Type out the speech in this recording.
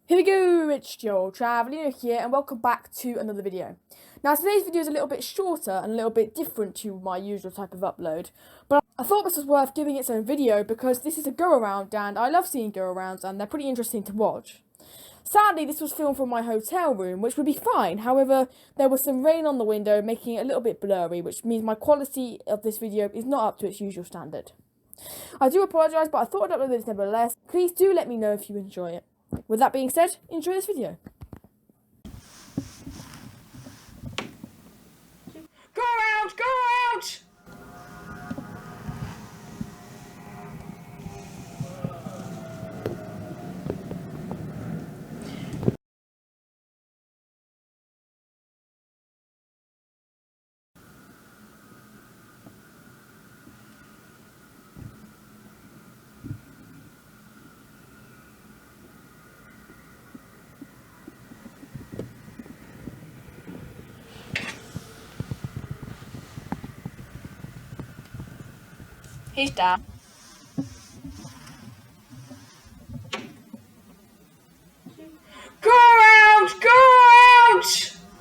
Here we go, it's Joel Travelling here, and welcome back to another video. Now today's video is a little bit shorter and a little bit different to my usual type of upload, but I thought this was worth giving its own video because this is a go-around and I love seeing go-arounds and they're pretty interesting to watch. Sadly, this was filmed from my hotel room, which would be fine. However, there was some rain on the window, making it a little bit blurry, which means my quality of this video is not up to its usual standard. I do apologise, but I thought I'd upload this nevertheless. Please do let me know if you enjoy it. With that being said, enjoy this video. Go out! Go out! He's down.